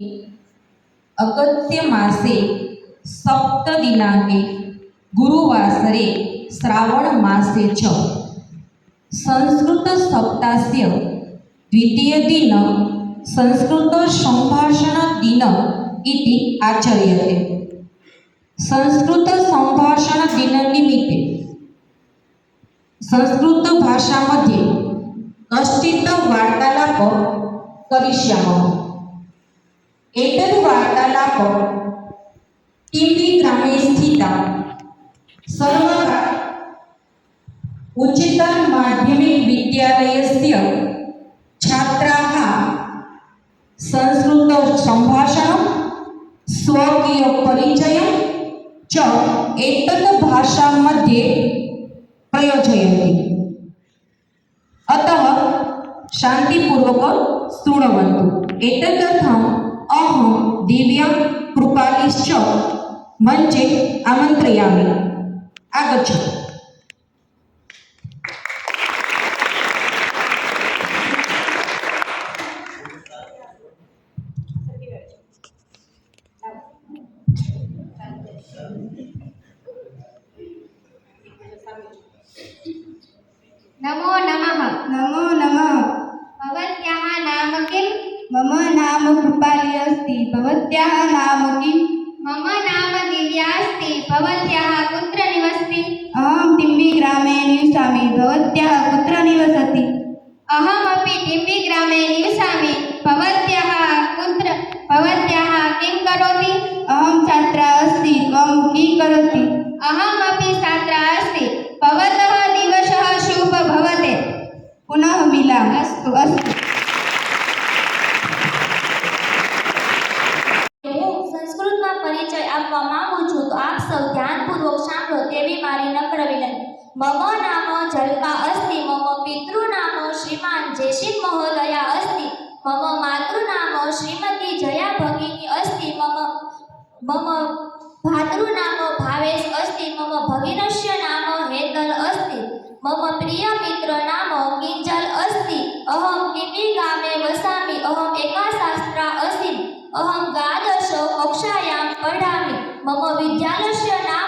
अगत्य मासे सप्तदिनांके गुरुवासरे श्रावण मासे च संस्कृत सप्तास्य द्वितीय दिन संस्कृत संभाषण दिन इति आचर्यते। संस्कृत संभाषण दिन निमित्ते संस्कृत भाषा मध्ये कश्चित् वार्तालाप करिष्यामः। एतद् वार्तालाप टिम्बी ग्रामे स्थिता सर्वकार उच्चतर माध्यमिक विद्यालयस्य छात्राः संस्कृत संभाषणं स्वकीय परिचयं च एतत् भाषा मध्ये प्रयोजयन्ति। अतः शान्तिपूर्वक शृण्वन्तु। एतदर्थम् अहं दिव्या कृपालिश्च मंचे आमन्त्रयामि। आगच्छतु। नमो नमः। नमो नमः। भवत्याः नाम किं? मम नाम कृपाली अस्ति। भवत्याः नाम किं? मम नाम दिव्या अस्ति। भवत्याः कुत्र निवसति? अहं टिम्बी ग्रामे निवसामि। भवत्याः कुत्र निवसति? अहमपि टिम्बी ग्रामे निवसामि। भवत्याः किं करोति? अहं छात्रा अस्ति। त्वं किं करोति? अहमपि छात्रा अस्ति। भवतः दिवसः शुभ भवते। पुनः मिलामः। अस्तु अस्तु। હું સંસ્કૃતમાં પરિચય આપવા માંગુ છું તો આપ સૌ ધ્યાનપૂર્વક સાંભળો તેવી મારી નમ્ર વિનંતી। મમ નામ જલકા અસ્તિ। મમ પિતૃનામ શ્રીમાન જયસિંહ મહોદયા અસ્તિ। મમ માતૃનામ શ્રીમતી જયા ભગિની અસ્તિ। મમ ભાતૃનામ ભાવેશ અસ્તિ। મમ ભગિનस्य નામ हेतल अस्ति। मम प्रिय मित्र नाम किंजल अस्ति। अहं टिम्बी ग्रामे वसामि। अहं एका शास्त्रा अस्मि। अहं द्वादश कक्षायां पठामि। मम विद्यालयस्य नाम